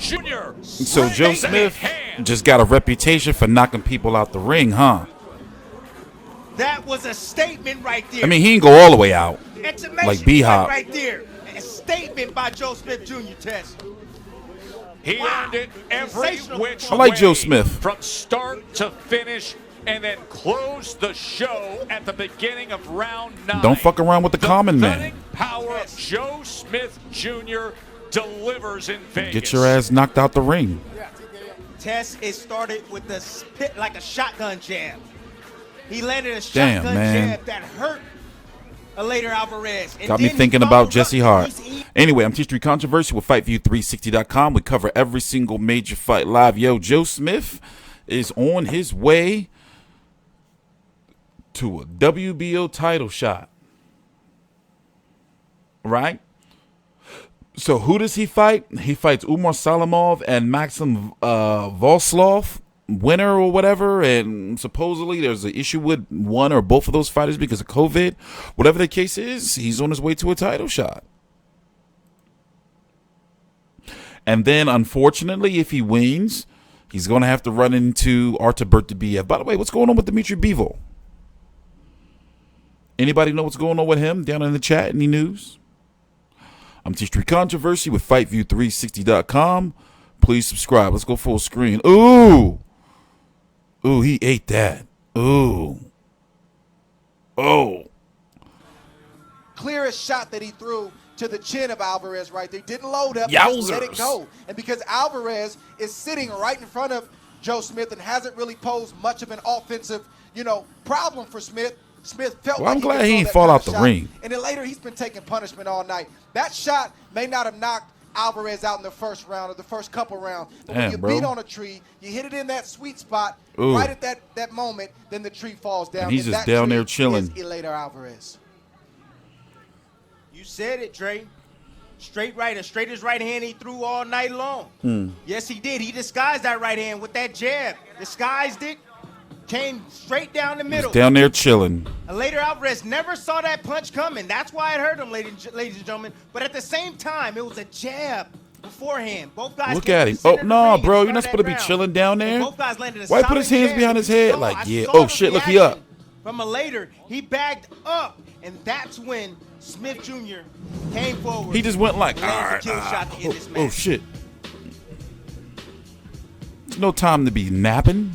Jr. So Joe Smith just got a reputation for knocking people out the ring, huh? That was a statement right there. I mean, he didn't go all the way out. Like B-Hop. Right there. A statement by Joe Smith Jr. Test. He earned it every which I like way, Joe Smith. from start to finish, and then closed the show at the beginning of round 9. Don't fuck around with the common man. Power of Joe Smith Jr. delivers in Vegas. Get your ass knocked out the ring. Test, it started with the spit like a shotgun jab. He landed a shotgun jab that hurt Eleider Alvarez. And got me thinking about Jesse Hart. Anyway, I'm TstreeT Controversy with FightView360.com. We cover every single major fight live. Yo, Joe Smith is on his way to a WBO title shot. Right? So who does he fight? He fights Umar Salamov and Maxim Vlasov, winner or whatever, and supposedly there's an issue with one or both of those fighters because of COVID. Whatever the case is, he's on his way to a title shot. And then, unfortunately, if he wins, he's going to have to run into Artur Beterbiev. By the way, what's going on with Dmitry Bivol? Anybody know what's going on with him down in the chat? Any news? I'm TstreeT Controversy with FightView360.com. Please subscribe. Let's go full screen. Ooh. Ooh, he ate that. Ooh. Oh. Clearest shot that he threw to the chin of Alvarez right there. Didn't load up. Yowzers. Let it go. And because Alvarez is sitting right in front of Joe Smith and hasn't really posed much of an offensive, problem for Smith. Smith felt well, like I'm glad he didn't fall out the ring. And then later he's been taking punishment all night. That shot may not have knocked Alvarez out in the first round or the first couple rounds. But when you beat on a tree, you hit it in that sweet spot, right at that moment, then the tree falls down. And he's just down there chilling. Eleider Alvarez. You said it, Dre. Straight right, as straight as right hand he threw all night long. Yes, he did. He disguised that right hand with that jab. Disguised it. Came straight down the middle. He's down there chilling. Eleider Alvarez never saw that punch coming. That's why it hurt him, ladies and gentlemen. But at the same time, it was a jab beforehand. Both guys look at him. Oh, no, bro. You're not supposed to be chilling down there. Both guys landed a Why put his hands behind his head? Like, yeah. Oh, shit. Look, he up. From Eleider, he bagged up. And that's when Smith Jr. came forward. He just went like, oh, shit. There's no time to be napping.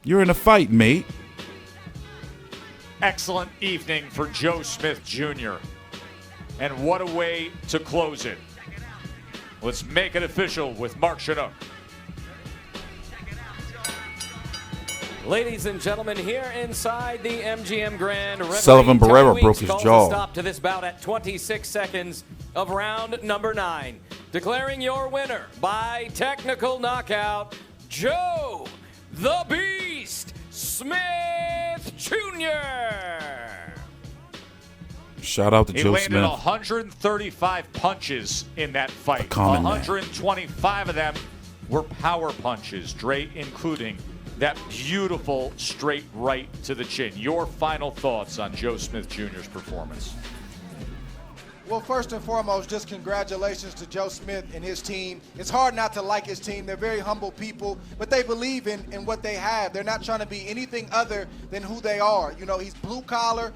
You're in a fight, mate. Excellent evening for Joe Smith Jr. And what a way to close it. Let's make it official with Mark Chinook. Ladies and gentlemen, here inside the MGM Grand, Sullivan Barrera broke his jaw. Stop to this bout at 26 seconds of round number 9. Declaring your winner by technical knockout, Joe the Beast Smith Jr. Shout out to Joe Smith. He landed 135 punches in that fight. 125 of them were power punches, Dre, including that beautiful straight right to the chin. Your final thoughts on Joe Smith Jr.'s performance? Well, first and foremost, just congratulations to Joe Smith and his team. It's hard not to like his team. They're very humble people, but they believe in what they have. They're not trying to be anything other than who they are. He's blue collar.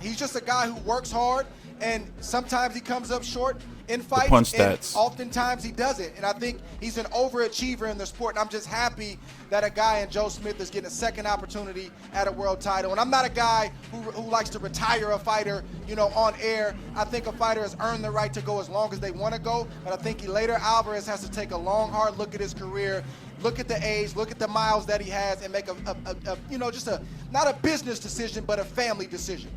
He's just a guy who works hard, and sometimes he comes up short in fights, punch and stats. oftentimes he doesn't. And I think he's an overachiever in the sport, and I'm just happy that a guy in Joe Smith is getting a second opportunity at a world title. And I'm not a guy who likes to retire a fighter, on air. I think a fighter has earned the right to go as long as they want to go, but I think Eleider Alvarez has to take a long, hard look at his career, look at the age, look at the miles that he has, and make not a business decision, but a family decision.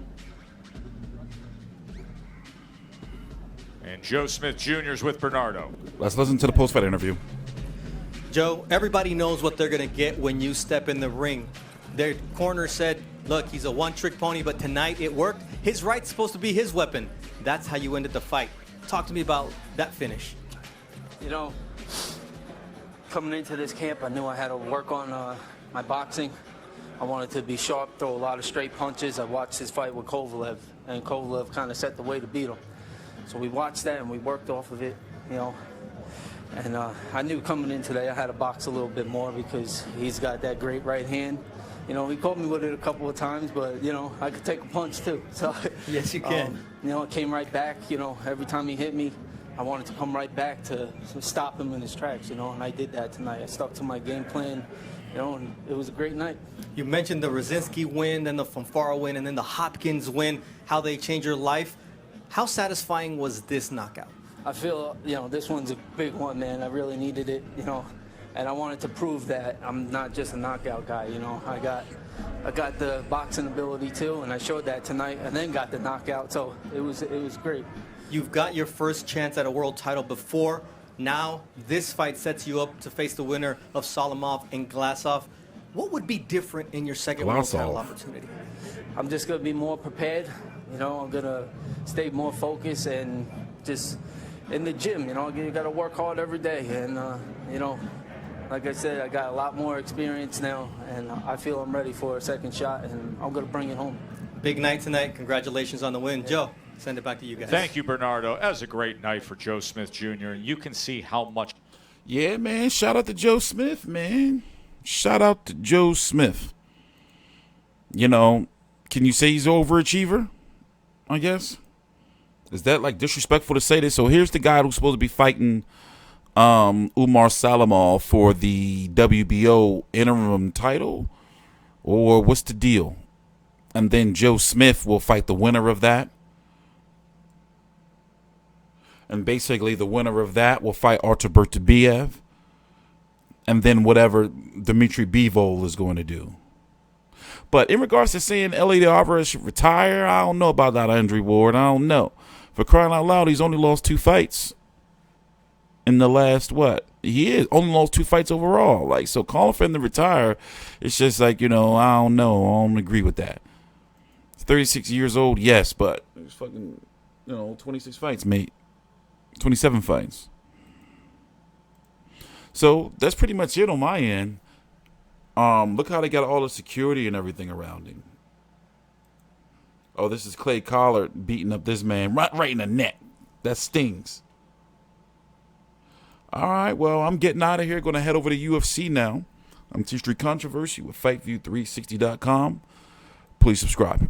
And Joe Smith Jr. is with Bernardo. Let's listen to the post-fight interview. Joe, everybody knows what they're going to get when you step in the ring. Their corner said, look, he's a one-trick pony, but tonight it worked. His right's supposed to be his weapon. That's how you ended the fight. Talk to me about that finish. Coming into this camp, I knew I had to work on my boxing. I wanted to be sharp, throw a lot of straight punches. I watched his fight with Kovalev, and Kovalev kind of set the way to beat him. So we watched that and we worked off of it. you know. And I knew coming in today I had to box a little bit more because he's got that great right hand. You know, he caught me with it a couple of times, but, you know, I could take a punch too. So Yes, you can. you know, it came right back. You know, every time he hit me, I wanted to come right back to stop him in his tracks, you know, and I did that tonight. I stuck to my game plan, you know, and it was a great night. You mentioned the Rosinski win, then the Fonfara win, and then the Hopkins win, how they changed your life. How satisfying was this knockout? I feel, you know, this one's a big one, man. I really needed it, you know, and I wanted to prove that I'm not just a knockout guy, you know. I got the boxing ability too, and I showed that tonight, and then got the knockout. So it was great. You've got your first chance at a world title before. Now this fight sets you up to face the winner of Salamov and Vlasov. What would be different in your second world title opportunity? I'm just gonna be more prepared. You know, I'm gonna stay more focused and just in the gym. You know, you got to work hard every day, and you know, like I said, I got a lot more experience now, and I feel I'm ready for a second shot, and I'm gonna bring it home. Big night tonight. Congratulations on the win, Joe. Send it back to you guys. Thank you, Bernardo. That was a great night for Joe Smith Jr. And you can see how much. Yeah, man. Shout out to Joe Smith, man. Shout out to Joe Smith. You know, can you say he's an overachiever? I guess. Is that like disrespectful to say this? So here's the guy who's supposed to be fighting Umar Salamov for the WBO interim title, or what's the deal? And then Joe Smith will fight the winner of that. And basically the winner of that will fight Artur Beterbiev. And then whatever Dmitry Bivol is going to do. But in regards to saying Eleider Alvarez should retire, I don't know about that injury ward. I don't know. For crying out loud, he's only lost 2 fights in the last, what? He is only lost 2 fights overall. Like, so calling for him to retire, it's just like, you know, I don't know. I don't agree with that. He's 36 years old, yes, but he's fucking, you know, 26 fights, mate. 27 fights. So that's pretty much it on my end. Look how they got all the security and everything around him. Oh, this is Clay Collard beating up this man right in the neck. That stings. All right, well, I'm getting out of here. Going to head over to UFC now. I'm TstreeT Controversy with FightView360.com. Please subscribe.